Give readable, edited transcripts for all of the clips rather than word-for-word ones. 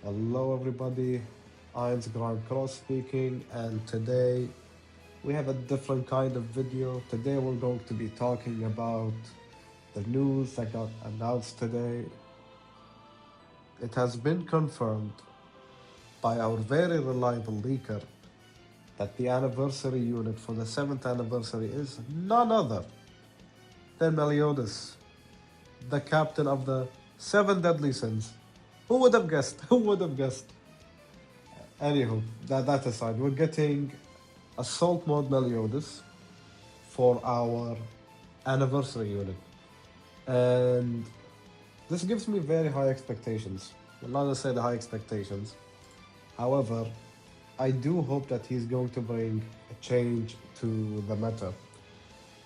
Hello, everybody. I'm Grant Cross speaking, and today we have a different kind of video. Today, we're going to be talking about the news that got announced today. It has been confirmed by our very reliable leaker that the anniversary unit for the 7th anniversary is none other than Meliodas, the captain of the Seven Deadly Sins. Who would have guessed? Who would have guessed? Anywho, that aside, we're getting Assault Mode Meliodas for our anniversary unit. And this gives me very high expectations. Well, not necessarily high expectations. However, I do hope that he's going to bring a change to the meta.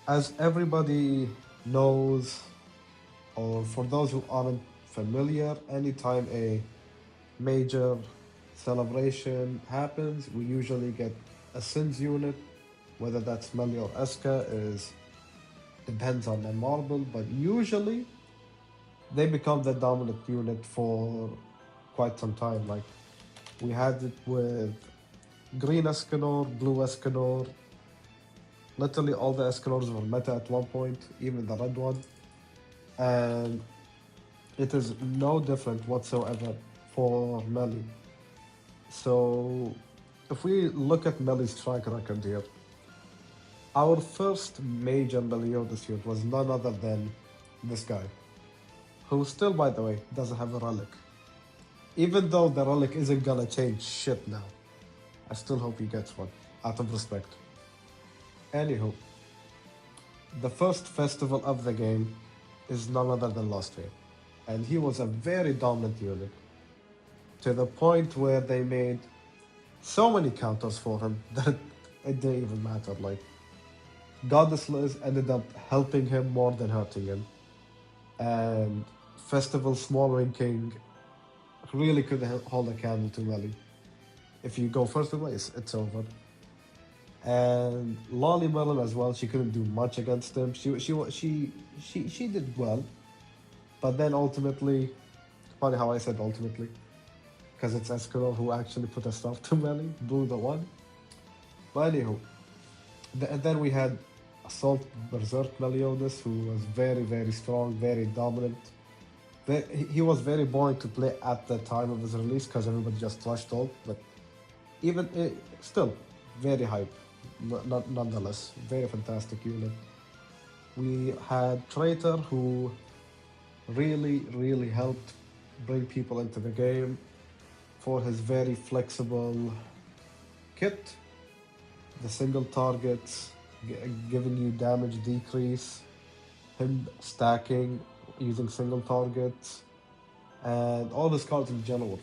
As everybody knows, or for those who aren't familiar, anytime a major celebration happens, we usually get a Sins unit, whether that's Meli or Eska, is depends on the marble, but usually they become the dominant unit for quite some time. Like we had it with Green Escanor, Blue Escanor. Literally all the Escanors were meta at one point, even the red one. And it is no different whatsoever for Meli. So if we look at Meli's track record here, our first major Meliodas unit was none other than this guy, who still, by the way, doesn't have a relic. Even though the relic isn't gonna change shit now, I still hope he gets one, out of respect. Anywho, the first festival of the game is none other than Lost Vein, and he was a very dominant unit, to the point where they made so many counters for him that it didn't even matter. Like, Goddess Liz ended up helping him more than hurting him. And Festival Small Ring King really couldn't hold a candle to Meli. If you go first away, it's over. And Lolly Melon as well, she couldn't do much against him. She did well, but then ultimately, funny how I said ultimately, because it's Escanor who actually put a stop to Meli, blew the one. But anywho, and then we had Assault Berserk Meliodas, who was very strong, very dominant. He was very boring to play at the time of his release because everybody just rushed ult, but even still, very hype, nonetheless. Very fantastic unit. We had Traitor, who really helped bring people into the game for his very flexible kit, the single targets, giving you damage decrease, him stacking using single targets, and all his cards in general were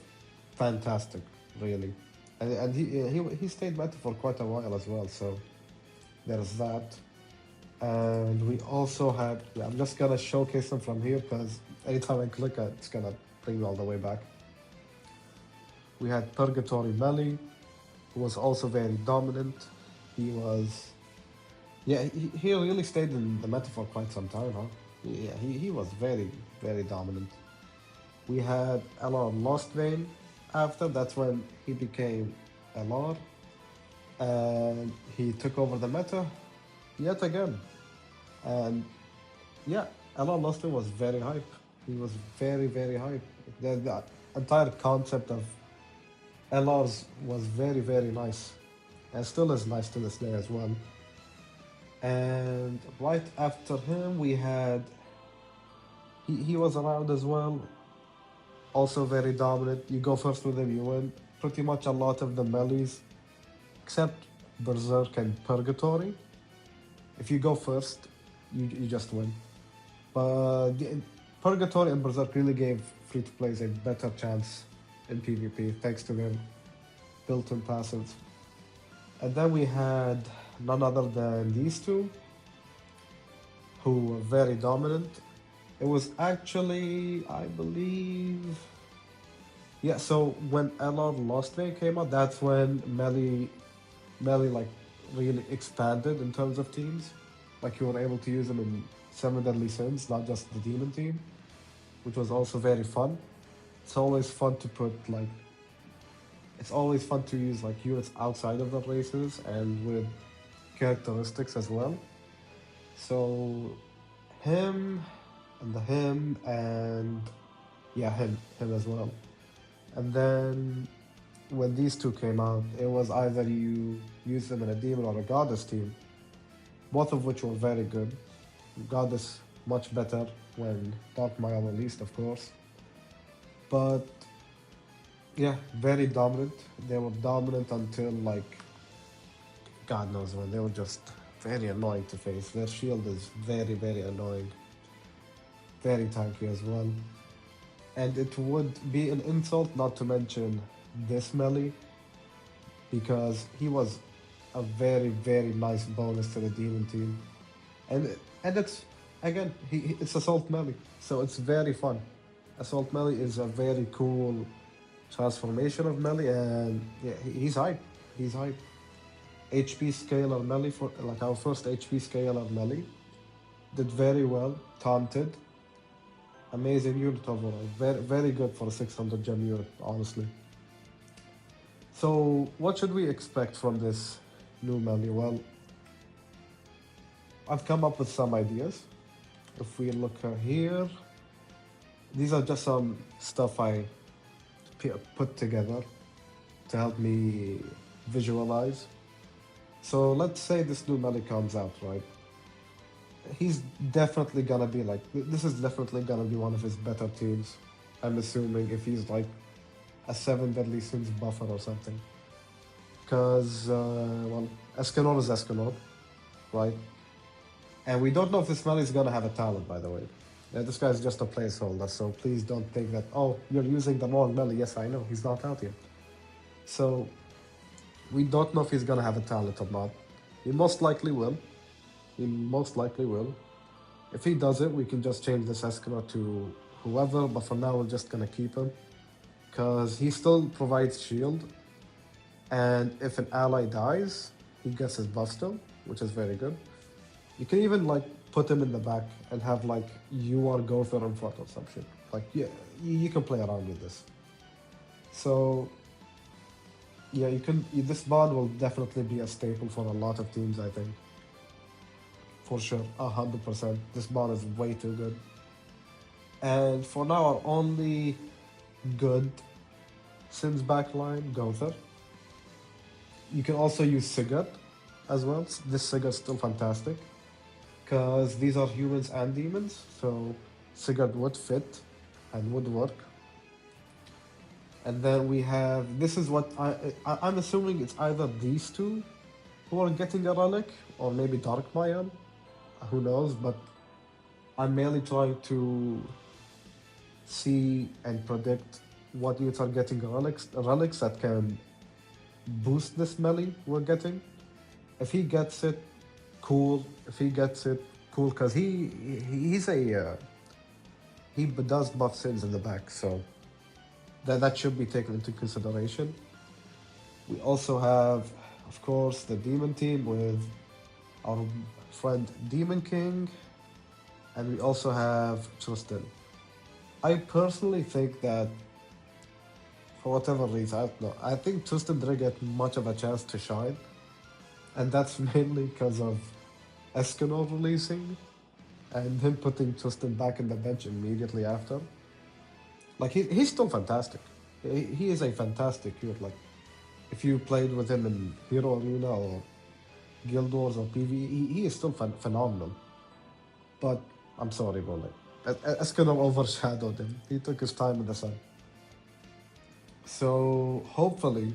fantastic, really. And he stayed meta for quite a while as well, so there's that. And we also had, I'm just gonna showcase them from here because anytime I click it, it's gonna bring me all the way back. We had Purgatory Meli, who was also very dominant. He was, yeah, he really stayed in the meta for quite some time, huh? Yeah, he was very dominant. We had LR Lost Vein after, that's when he became LR, and he took over the meta yet again. And yeah, LR Lost Vein was very hype. He was very hype. The entire concept of LRs was very nice, and still is nice to this day as well. And right after him, we had he was around as well, also very dominant. You go first with him, you win. Pretty much a lot of the melees, except Berserk and Purgatory. If you go first, you just win. But Purgatory and Berserk really gave free to plays a better chance in PvP thanks to their built-in passives. And then we had none other than these two, who were very dominant. It was actually, I believe, yeah. So when LR Lost Vein came out, that's when Meli like really expanded in terms of teams. Like you were able to use them in Seven Deadly Sins, not just the Demon team, which was also very fun. It's always fun to put like it's always fun to use like units outside of the races and with characteristics as well. So him and yeah, him as well. And then when these two came out, it was either you use them in a demon or a goddess team, both of which were very good. Goddess much better when Dark Maya released, of course. But yeah, very dominant. They were dominant until like God knows when. They were just very annoying to face. Their shield is very, very annoying. Very tanky as well. And it would be an insult not to mention this melee because he was a very, very nice bonus to the demon team. And it's again, it's assault melee, so it's very fun. Assault melee is a very cool transformation of melee, and yeah, he's hype. He's hype. HP scalar melee for like our first HP scalar melee did very well. Taunted, amazing unit overall. Very very good for a 600 gem unit, honestly. So what should we expect from this new melee? Well, I've come up with some ideas. If we look here, these are just some stuff I put together to help me visualize. So let's say this new melee comes out, right? He's definitely gonna be like, this is definitely gonna be one of his better teams. I'm assuming if he's like a 7 Deadly Sins buffer or something. Because, well, Escanor is Escanor, right? And we don't know if this melee is gonna have a talent, by the way. This guy's just a placeholder, so please don't think that, oh, you're using the wrong melee. Yes, I know, he's not out yet. So, we don't know if he's gonna have a talent or not. He most likely will. He most likely will. If he does it, we can just change this Escanor to whoever, but for now we're just gonna keep him. Because he still provides shield, and if an ally dies, he gets his buff still, which is very good. You can even like put him in the back and have like you are Gother in front or some shit. Like yeah, you can play around with this. So yeah, you can. This bond will definitely be a staple for a lot of teams, I think. For sure, 100%. This bond is way too good. And for now, our only good Sins backline, Gother. You can also use Sigurd as well. This Sigurd's still fantastic because these are humans and demons, so Sigurd would fit and would work. And then we have, this is what I'm assuming it's either these two who are getting a relic or maybe Dark Mayan, who knows, but I'm mainly trying to see and predict what units are getting relics that can boost this melee we're getting. If he gets it, cool. If he gets it, cool, because he does buff Sins in the back, so that should be taken into consideration. We also have, of course, the Demon team with our friend Demon King, and we also have Tristan. I personally think that, for whatever reason, I don't know, I think Tristan didn't get much of a chance to shine, and that's mainly because of Escanor releasing and him putting Tristan back in the bench immediately after. Like, he's still fantastic. He is a fantastic hero. Like, if you played with him in Hero Arena or Guild Wars or PvE, he is still phenomenal. But I'm sorry, bro. Like, Escanor overshadowed him. He took his time in the sun. So hopefully,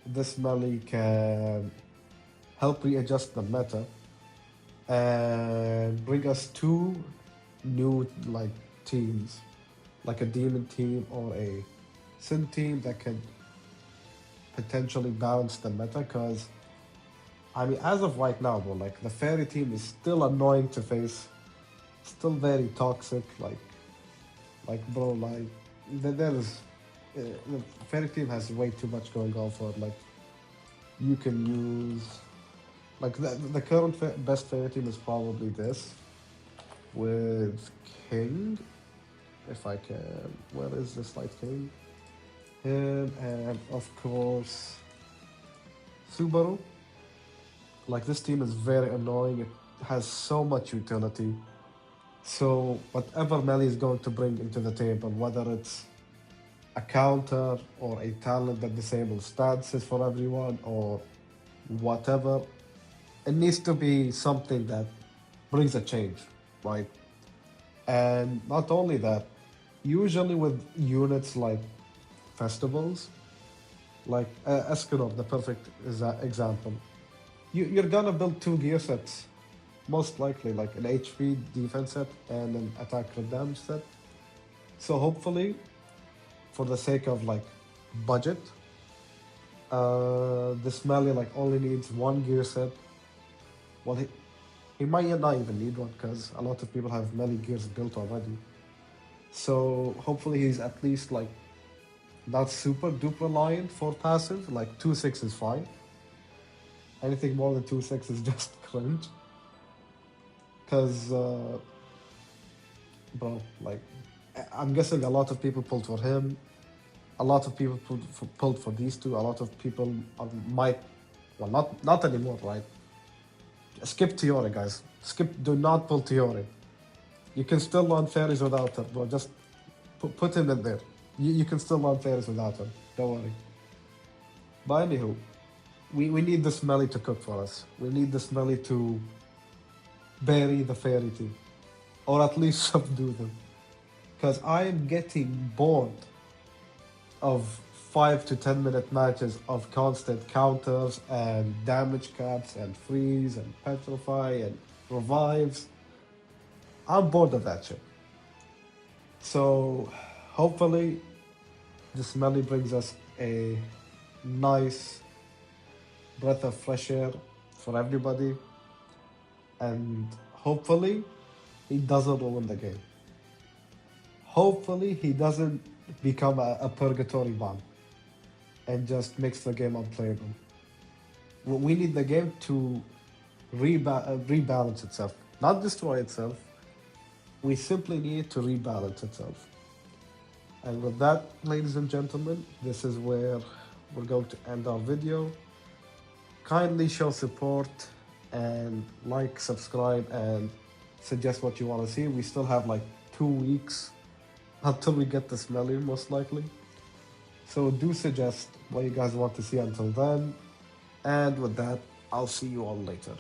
this melee can help readjust the meta and bring us two new like teams, like a demon team or a Sin team that can potentially balance the meta. Because I mean, as of right now, bro, like the fairy team is still annoying to face, still very toxic. Like bro, like there is the fairy team has way too much going on for it. Like you can use like the current best fairy team is probably this with King if I can. Where is this Light King? Him, and of course, Subaru. Like, this team is very annoying. It has so much utility. So whatever Melly is going to bring into the table, whether it's a counter or a talent that disables stances for everyone or whatever, it needs to be something that brings a change, right? And not only that, usually with units like festivals, like Escanor, the perfect example, you're gonna build two gear sets, most likely, like an HP defense set and an attack crit damage set. So hopefully, for the sake of like budget, this Melee like only needs one gear set. Well, he might not even need one because a lot of people have Melee gears built already. So hopefully he's at least like not super duper reliant for passive. Like 2/6 is fine. Anything more than 2/6 is just cringe. Because, bro, like, I'm guessing a lot of people pulled for him. A lot of people pulled for these two. A lot of people might, well, not anymore, right? Skip Tiori, guys. Do not pull Tiori. You can still learn fairies without him, bro. Just put him in there. You can still learn fairies without him. Don't worry. But anywho, we need this Melee to cook for us. We need this Melee to bury the fairy team. Or at least subdue them. Because I am getting bored of 5 to 10 minute matches of constant counters and damage caps and freeze and petrify and revives. I'm bored of that shit. So hopefully this Melee brings us a nice breath of fresh air for everybody, and hopefully he doesn't ruin the game. Hopefully he doesn't become a purgatory bomb and just makes the game unplayable. We need the game to rebalance itself, not destroy itself. We simply need to rebalance itself. And with that, ladies and gentlemen, this is where we're going to end our video. Kindly show support and like, subscribe, and suggest what you want to see. We still have like 2 weeks until we get this Melee, most likely. So do suggest what you guys want to see until then. And with that, I'll see you all later.